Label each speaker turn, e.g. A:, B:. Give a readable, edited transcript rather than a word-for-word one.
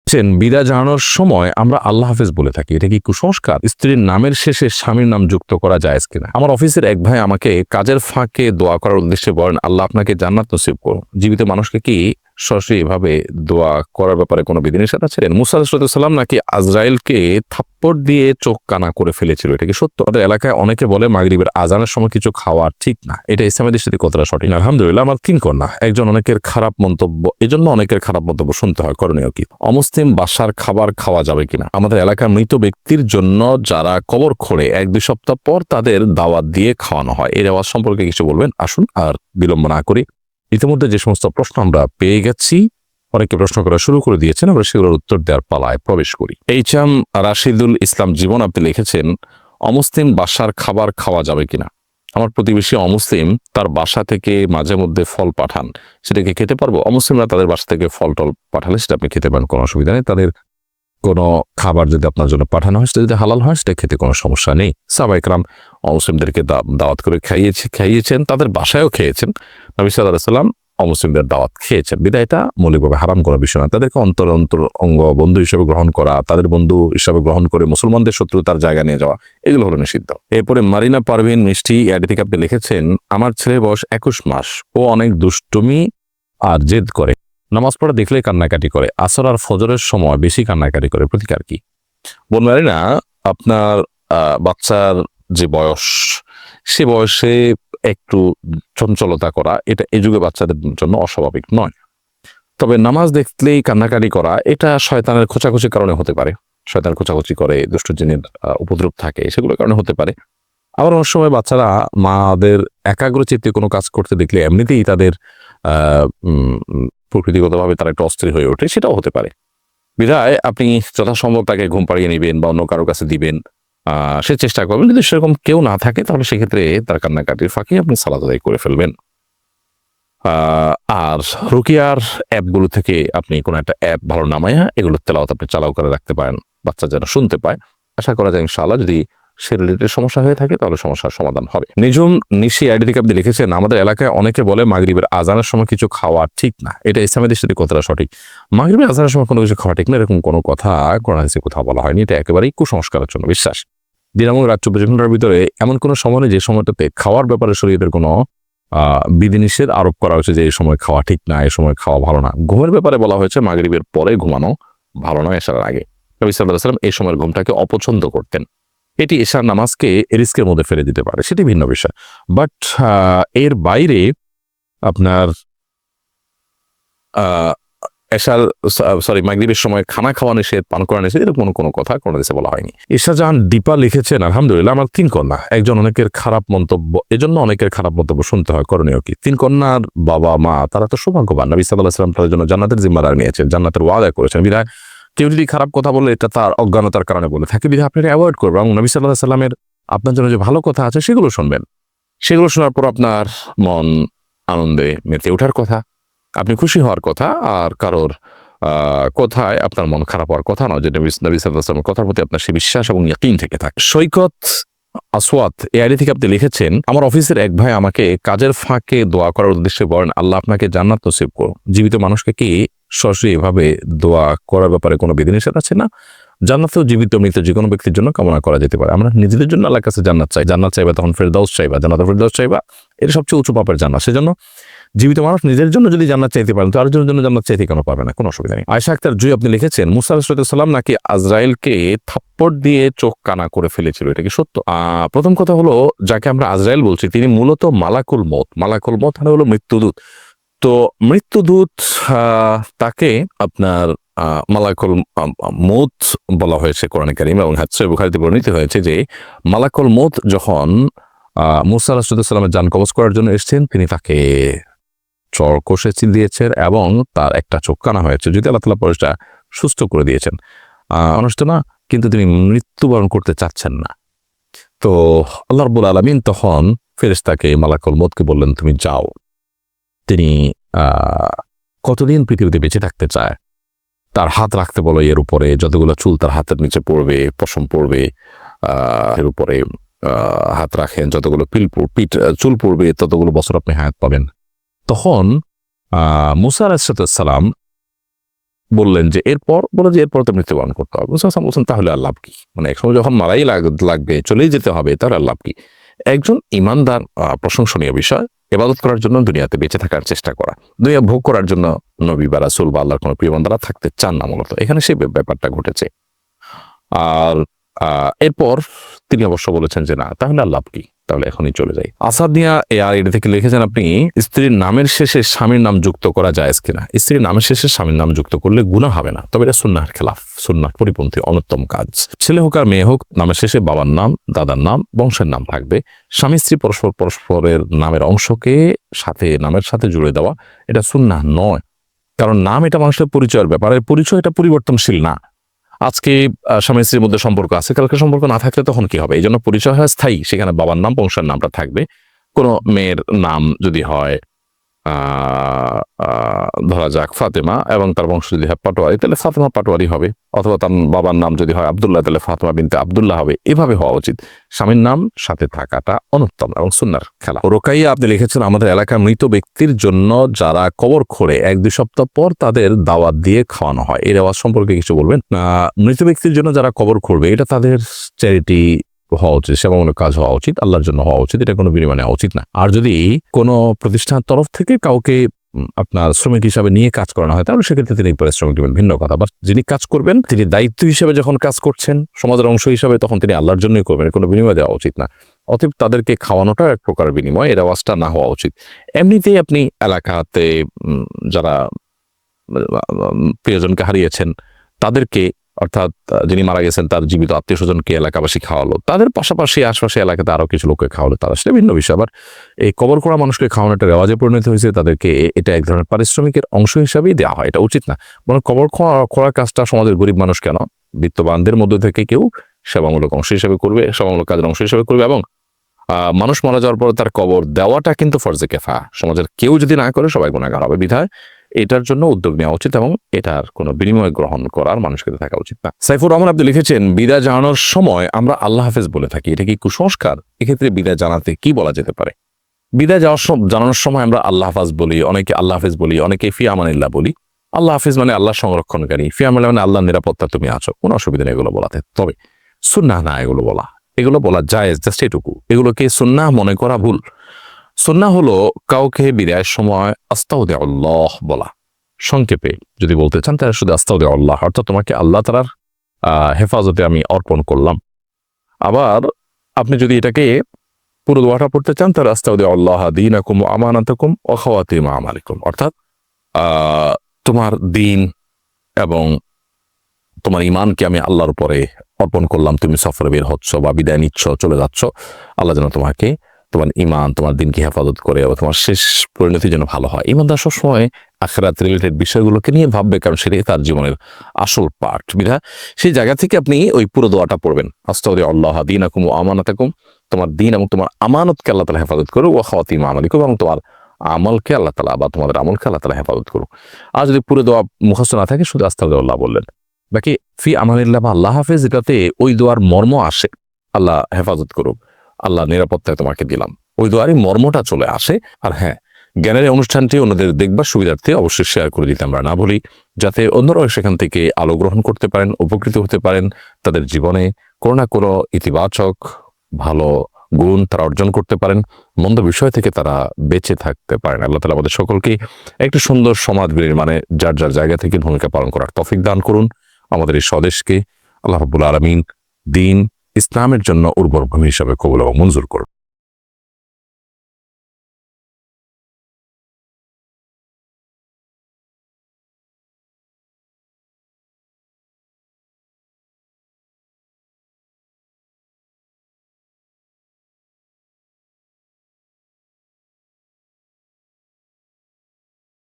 A: বিদায় জানানোর সময় আমরা আল্লাহ হাফেজ বলে থাকি, এটা কি কুসংস্কার? স্ত্রীর নামের শেষে স্বামীর নাম যুক্ত করা জায়েজ কিনা? আমার অফিসের এক ভাই আমাকে কাজের ফাঁকে দোয়া করার উদ্দেশ্যে বলেন, আল্লাহ আপনাকে জান্নাত নসিব করুন। জীবিত মানুষকে কি সরাসরি এভাবে দোয়া করার ব্যাপারে কোনো বিধিনিষেধ আছে? মুসা আলাইহিস সালাম নাকি আজরাইলকে থাপ্পড় দিয়ে চোখ কানা করে ফেলেছিল, এটা কি সত্য? আমাদের এলাকায় অনেকে বলে মাগরিবের আজানের সময় কিছু খাওয়া ঠিক না, এটা ইসলামের দৃষ্টিতে কতটা সঠিক? আলহামদুলিল্লাহ, আমার 3 কন্যা, একজন অনেকের খারাপ মন্তব্য, এজন্য অনেকের খারাপ মন্তব্য শুনতে হয়, করণীয় কি? অমুসলিম বাসার খাবার খাওয়া যাবে কিনা? আমাদের এলাকার মৃত ব্যক্তির জন্য যারা কবর খোঁড়ে 1-2 সপ্তাহ পর তাদের দাওয়াত দিয়ে খাওয়ানো হয়, এই রেওয়াজ সম্পর্কে কিছু বলবেন? আসুন আর বিলম্ব না করি, ইতিমধ্যে যে সমস্ত প্রশ্ন আমরা পেয়ে গেছি, অনেকে প্রশ্ন করা শুরু করে দিয়েছেন, আমরা সেগুলোর উত্তর দেওয়ার পালায় প্রবেশ করি। এইচ.এম. রাশিদুল ইসলাম জীবন আপনি লিখেছেন, অমুসলিম বাসার খাবার খাওয়া যাবে কিনা? আমার প্রতিবেশী অমুসলিম, তার বাসা থেকে মাঝে মধ্যে ফল পাঠান, সেটাকে খেতে পারবো? অমুসলিমরা তাদের বাসা থেকে ফল টল পাঠালে সেটা আপনি খেতে পারেন, কোনো অসুবিধা নেই। তাদের কোনো খাবার যদি আপনার জন্য পাঠানো হয়, সেটা যদি হালাল হয়, সেটা খেতে কোনো সমস্যা নেই। সাহাবায়ে কেরাম অমুসলিমদেরকে দাওয়াত করে খাইয়েছেন, তাদের বাসায়ও খেয়েছেন। নবী সাল্লাল্লাহু আলাইহি ওয়াসাল্লাম অমুসলিমদের দাওয়াত খেয়েছেন, বিধায় এটা মৌলিকভাবে হারাম করা বিষয় না। তাদেরকে অন্তর অঙ্গ বন্ধু হিসেবে গ্রহণ করা, তাদের বন্ধু হিসাবে গ্রহণ করে মুসলমানদের শত্রুতার জায়গা নিয়ে যাওয়া, এগুলো হলো নিষিদ্ধ। এরপরে মারিনা পারভিন মিষ্টি অ্যাড থেকে আপনি লিখেছেন, আমার ছেলের বয়স 21 মাস, ও অনেক দুষ্টুমি আর জেদ করে, নামাজ পড়া দেখলেই কান্নাকাটি করে, আসর আর ফজরের সময় বেশি কান্নাকাটি করে, প্রতিকার কি? বোন মারিনা, আপনার বাচ্চার যে বয়স, সে বয়সে একটু চঞ্চলতা করা, এটা এই যুগে বাচ্চাদের জন্য অস্বাভাবিক নয়। তবে নামাজ দেখলেই কান্নাকাটি করা, এটা শয়তানের খোঁচাখুচির কারণে হতে পারে। শয়তান খোঁচাখুচি করে, দুষ্ট জিনের উপদ্রব থাকে, সেগুলোর কারণে হতে পারে। আবার অনেক সময় বাচ্চারা মাদের একাগ্রচিত্তে কোনো কাজ করতে দেখলে এমনিতেই তাদের প্রকৃতিগতভাবে তারা একটু অস্থির হয়ে ওঠে, সেটাও হতে পারে। বিধায় আপনি যথাসম্ভব তাকে ঘুম পাড়িয়ে নেবেন বা অন্য কারো কাছে দিবেন, সে চেষ্টা করবেন। যদি সেরকম কেউ না থাকে, তাহলে সেক্ষেত্রে তার কান্নাকাটির ফাঁকে আপনি সালাত আদায় করে ফেলবেন। আর রুকিয়ার অ্যাপগুলো থেকে আপনি কোনো একটা অ্যাপ ভালো নামায়া এগুলো তেলাওয়াত আপনি চালাও করে রাখতে পারেন, বাচ্চা যেন শুনতে পায়। আশা করা যায় ইনশাআল্লাহ যদি সে রিলেটেড সমস্যা হয়ে থাকে, তাহলে সমস্যার সমাধান হবে। নিজুম নিশি আইডি থেকে আপনি লিখেছেন, আমাদের এলাকায় অনেকে বলে মাগরিবের আজানের সময় কিছু খাওয়া ঠিক না, এটা ইসলামের দৃষ্টিতে কতটা সঠিক? মাগরিবের আজানের সময় কোনো কিছু খাওয়া ঠিক না, এরকম কোনো কথা কোরআন হাদিসে কোথাও বলা হয়নি, এটা একেবারেই কুসংস্কারের জন্য বিশ্বাস। দিন এবং রাত 24 ঘন্টার ভিতরে এমন কোনো সময় নেই যে সময়টাতে খাওয়ার ব্যাপারে শরীয়তের কোনো বিধিনিষেধ আরোপ করা হয়েছে যে এই সময় খাওয়া ঠিক না, এই সময় খাওয়া ভালো না। ঘুমের ব্যাপারে বলা হয়েছে মাগরিবের পরে ঘুমানো ভালো নয়, এশার আগে। নবী সাল্লাল্লাহু আলাইহি ওয়াসাল্লাম এই সময়ের ঘুমটাকে অপছন্দ করতেন। এটি এশার নামাজকে রিস্কের মধ্যে ফেলে দিতে পারে, সেটি ভিন্ন বিষয়। বাট এর বাইরে আপনার মাগরিবের সময় খানা খাওয়া নিষেধ, পান করা নিষেধ, এরকম কোনো কথা কোনো দেশে বলা হয়নি। ইশাজাহান দীপা লিখেছেন, আলহামদুলিল্লাহ, আমার 3 কন্যা, একজন অনেকের খারাপ মন্তব্য, এজন্য অনেকের খারাপ মন্তব্য শুনতে হয়, করণীয় কি? 3 কন্যার বাবা মা তারা তো সৌভাগ্যবান, নবী সাল্লাল্লাহু আলাইহি ওয়াসাল্লাম তাদের জন্য জান্নাতের জিম্মাদার নিয়েছেন, জান্নাতের ওয়াদা করেছেন। বিধায় কেউ যদি খারাপ কথা বলে, এটা তার অজ্ঞানতার কারণে বলে থাকে, বিধায় আপনি অ্যাভয়েড করবেন এবং নবী সাল্লাল্লাহু আলাইহি ওয়াসাল্লামের আপনার জন্য যে ভালো কথা আছে সেগুলো শুনবেন। সেগুলো শোনার পর আপনার মন আনন্দে মেতে ওঠার কথা, আপনি খুশি হওয়ার কথা, আর কারোর কথায় আপনার মন খারাপ হওয়ার কথা নয়, যে নবী সাল্লাল্লাহু আলাইহি ওয়াসাল্লামের কথার প্রতি আপনার সে বিশ্বাস এবং ইয়াকিন থেকে থাকে। সৈকত আসওয়াত এই আইডি থেকে আপনি লিখেছেন, আমার অফিসের এক ভাই আমাকে কাজের ফাঁকে দোয়া করার উদ্দেশ্যে বলেন, আল্লাহ আপনাকে জান্নাত নসিব করুন। জীবিত মানুষকে কি সরাসরি এভাবে দোয়া করার ব্যাপারে কোনো বিধিনিষেধ আছে না? জান্নাতেও জীবিত মৃত যে কোনো ব্যক্তির জন্য কামনা করা যেতে পারে। আমরা নিজেদের জন্য আল্লাহর কাছে জান্নাত চাইবা, তখন ফেরদাউস চাইবা, জান্নাতুল ফেরদাউস চাইবা, এটা সবচেয়ে উঁচু পাপের জান্নাত। সেজন্য জীবিত মানুষ নিজের জন্য যদি জান্নাত চাইতে পারেন, তো আরেকজনের জন্য জান্নাত চাইতে কেন পারবে না? কোনো অসুবিধা নেই। আয়েশা আক্তার জুই আপনি লিখেছেন, মুসা আলাইহিস সালাম নাকি আজরাইলকে থাপ্পড় দিয়ে চোখ কানা করে ফেলেছিল, এটা কি সত্য? প্রথম কথা হলো, যাকে আমরা আজরাইল বলছি তিনি মূলত মালাকুল মউত। মালাকুল মউত মানে হলো মৃত্যুদূত। তো মৃত্যুদূত, তাকে আপনার মালাকুল মউত বলা হয়েছে কোরআনে কারীম, এবং হাদিসে বুখারীতে বর্ণিত হয়েছে যে মালাকুল মউত যখন মুসা আলাইহিস সালামের জান কবজ করার জন্য এসেছেন, তিনি তাকে চর কষে দিয়েছেন এবং তার একটা চোখ কানা হয়েছে, যদি আল্লাহ তাআলা পরে সুস্থ করে দিয়েছেন, অনষ্ট না, কিন্তু তিনি মৃত্যুবরণ করতে চাচ্ছেন না। তো আল্লাহ রাব্বুল আলামিন তখন ফেরেশতাকে মালাকুল মউতকে বললেন, তুমি যাও। তিনি কতদিন পৃথিবীতে বেঁচে থাকতে চায়, তার হাত রাখতে বলো এর উপরে, যতগুলো চুল তার হাতের নিচে পড়বে, পশম পড়বে, এর উপরে হাত রাখেন, যতগুলো চুল পড়বে ততগুলো বছর আপনি হায়াত পাবেন। তখন মুসা আলাইহিস সালাম বললেন যে এরপর তো মৃত্যুবরণ করতে হবে। রাসূল সাল্লাল্লাহু আলাইহি ওয়াসাল্লাম বলছেন তাহলে আর লাভ কি? মানে একসময় যখন মারাই লাগবে, চলেই যেতে হবে, তাহলে আর লাভ কি? একজন ইমানদার প্রশংসনীয় বিষয় ইবাদত করার জন্য দুনিয়াতে বেঁচে থাকার চেষ্টা করা, দুনিয়া ভোগ করার জন্য নবী বা রাসূল বা আল্লাহর কোনো প্রিয় বান্দারা থাকতে চান না। মূলত এখানে সেই ব্যাপারটা ঘটেছে। আর এরপর তিনি অবশ্য বলেছেন যে না, তাহলে আর লাভ কি? তাহলে এখনই চলে যাই। আসাদিয়া এটা থেকে লিখেছেন আপনি, স্ত্রীর নামের শেষে স্বামীর নাম যুক্ত করা জায়েজ কিনা? স্ত্রীর নামের শেষে স্বামীর নাম যুক্ত করলে গুনাহ হবে না, তবে এটা সুন্নাহর খেলাফ, সুন্নাহ পরিপন্থী অনুত্তম কাজ। ছেলে হোক আর মেয়ে হোক, নামের শেষে বাবার নাম, দাদার নাম, বংশের নাম থাকবে। স্বামী স্ত্রী পরস্পরের নামের অংশকে নামের সাথে জুড়ে দেওয়া এটা সুন্নাহ নয়, কারণ নাম এটা মানুষের পরিচয়ের ব্যাপার। এর পরিচয় এটা পরিবর্তনশীল না। আজকে স্বামী স্ত্রীর মধ্যে সম্পর্ক আছে, কালকে সম্পর্ক না থাকলে তখন কি হবে? এই জন্য পরিচয় হয় স্থায়ী, সেখানে বাবার নাম, বংশের নামটা থাকবে। কোনো মেয়ের নাম যদি হয় ধরা যাক ফাতেমা, এবং তার বংশ যদি হয় পাটোয়ারি, তাহলে ফাতেমা পাটোয়ারি হবে। অথবা তার বাবার নাম যদি হয় আব্দুল্লাহ, তাহলে ফাতেমা বিনতে আব্দুল্লাহ হবে। এভাবে হওয়া উচিত। স্বামীর নাম সাথে থাকাটা অনুত্তম এবং সুন্নাহর খেলা। রোকাইয়া আপনি লিখেছেন, আমাদের এলাকার মৃত ব্যক্তির জন্য যারা কবর খোঁড়ে 1-2 সপ্তাহ পর তাদের দাওয়াত দিয়ে খাওয়ানো হয়, এই রেওয়াজ সম্পর্কে কিছু বলবেন? মৃত ব্যক্তির জন্য যারা কবর খুঁড়বে, এটা তাদের চ্যারিটি হওয়া উচিত, সেবামূলক কাজ হওয়া উচিত, আল্লাহর জন্য হওয়া উচিত, এটা কোনো বিনিময় নেওয়া উচিত না। আর যদি কোনো প্রতিষ্ঠানের তরফ থেকে কাউকে আপনার শ্রমিক হিসাবে নিয়ে কাজ করানো হয়, তাহলে সেক্ষেত্রে তিনি পারিশ্রমিক দিবেন, ভিন্ন কথা। বাট যিনি কাজ করবেন, তিনি দায়িত্ব হিসেবে যখন কাজ করছেন সমাজের অংশ হিসাবে, তখন তিনি আল্লাহর জন্যই করবেন, কোনো বিনিময় দেওয়া উচিত না। অতএব তাদেরকে খাওয়ানোটা এক প্রকার বিনিময়, এর আওয়াজটা না হওয়া উচিত। এমনিতেই আপনি এলাকাতে যারা প্রিয়জনকে হারিয়েছেন তাদেরকে, অর্থাৎ যিনি মারা গেছেন তার জীবিত আত্মীয় স্বজনকে এলাকাবাসী খাওয়ালো, তাদের পাশাপাশি আশপাশে এলাকাতে আরো কিছু লোককে খাওয়ালো, তারা সেটা ভিন্ন বিষয়। আবার এই কবর করা মানুষকে খাওয়ানো একটা রেওয়াজে পরিণত হয়েছে, তাদেরকে এটা এক ধরনের পারিশ্রমিকের অংশ হিসাবেই দেওয়া হয়, এটা উচিত না। বরং কবর খোঁড়ার কাজটা সমাজের গরিব মানুষ কেন, বিত্তবানদের মধ্যে থেকে কেউ সেবামূলক অংশ হিসাবে করবে, সেবামূলক কাজের অংশ হিসাবে করবে। এবং মানুষ মারা যাওয়ার পর তার কবর দেওয়াটা কিন্তু ফরজে কেফা, সমাজের কেউ যদি না করে সবাই গুনাহগার হবে। বিধায় এটার জন্য উদ্যোগ নেওয়া উচিত এবং এটার কোনো বিনিময় গ্রহণ করার মানুষকে থাকা উচিত না। সাইফুর রহমান আপনি লিখেছেন, বিদায় জানানোর সময় আমরা আল্লাহ হাফেজ বলে থাকি, এটা কি কুসংস্কার? এক্ষেত্রে বিদায় জানাতে কি বলা যেতে পারে? বিদায় জানানোর সময় আমরা আল্লাহ হাফেজ বলি, অনেকে আল্লাহ হাফেজ বলি, অনেকে ফি আমানিল্লাহ বলি। আল্লাহ হাফেজ মানে আল্লাহ সংরক্ষণকারী, ফি আমানিল্লাহ মানে আল্লাহর নিরাপত্তা তুমি আছো, কোনো অসুবিধা নেই এগুলো বলাতে। তবে সুন্নাহ না এগুলো বলা জায়েজ, জাস্ট এটুকু। এগুলোকে সুন্নাহ মনে করা ভুল। সুন্নাহ হলো কাউকে বিদায়ের সময় আস্তাউদিআল্লাহ বলা। সংক্ষেপে যদি বলতে চান তাহলে শুধু আস্তাউদিআল্লাহ, অর্থাৎ তোমাকে আল্লাহ তাআলার হেফাজতে আমি অর্পণ করলাম। আবার আপনি যদি এটাকে পুরো দোয়াটা পড়তে চান তাহলে আস্তাউদিআল্লাহ দীনাকুম ওয়া আমানাতাকুম ওয়া খাওয়াতিম আমালিকুম, অর্থাৎ তোমার দিন এবং তোমার ইমানকে আমি আল্লাহর উপরে অর্পণ করলাম। তুমি সফরে বের হচ্ছ বা বিদায় নিচ্ছ, চলে যাচ্ছ, আল্লাহ যেন তোমাকে তোমার ইমান, তোমার দিনকে হেফাজত করে এবং তোমার শেষ পরিণতি যেন ভালো হয়। ইমানদার সবসময় আখিরাত রিলেটেড বিষয়গুলোকে নিয়ে ভাববে, কারণ সেটাই তার জীবনের আসল পার্ট। বিধা সেই জায়গা থেকে আপনি ওই পুরো দোয়াটা পড়বেন, আস্তাউদিআল্লাহ দীনাকুম ওয়া আমানাতাকুম, তোমার দিন এবং তোমার আমানতকে আল্লাহ তাআলা হেফাজত করো, ওয়া খাওয়াতিম আমালিকুম, এবং তোমার আমলকে আল্লাহ তাআলা বা তোমাদের আমলকে আল্লাহ তাআলা হেফাজত করো। আর যদি পুরো দোয়া মুখস্থ না থাকে, শুধু আস্তাউদিআল্লাহ বললেন। বাকি ফি আমানিল্লাহ বা আল্লাহ হাফেজ, এটাতে ওই দোয়ার মর্ম আসে, আল্লাহ হেফাজত করুক, আল্লাহ নিরাপত্তায় তোমাকে দিলাম, ওই দোয়ারই মর্মটা চলে আসে। আর হ্যাঁ, জ্ঞানের অনুষ্ঠানটি অন্যদের দেখবার সুবিধার্থে অবশ্যই শেয়ার করে দিতে আমরা না বলি, যাতে অন্যরাও সেখান থেকে আলো গ্রহণ করতে পারেন, উপকৃত হতে পারেন, তাদের জীবনে কোনো না কোনো ইতিবাচক ভালো গুণ তারা অর্জন করতে পারেন, মন্দ বিষয় থেকে তারা বেঁচে থাকতে পারেন। আল্লাহ তাআলা আমাদের সকলকে একটি সুন্দর সমাজ নির্মাণে যার যার জায়গা থেকে ভূমিকা পালন করার তৌফিক দান করুন। আমাদের এই স্বদেশকে আল্লাহ রাব্বুল আলামিন দিন ইসলামের জন্য উর্বর ভূমি হিসাবে কবুল এবং মঞ্জুর করুন।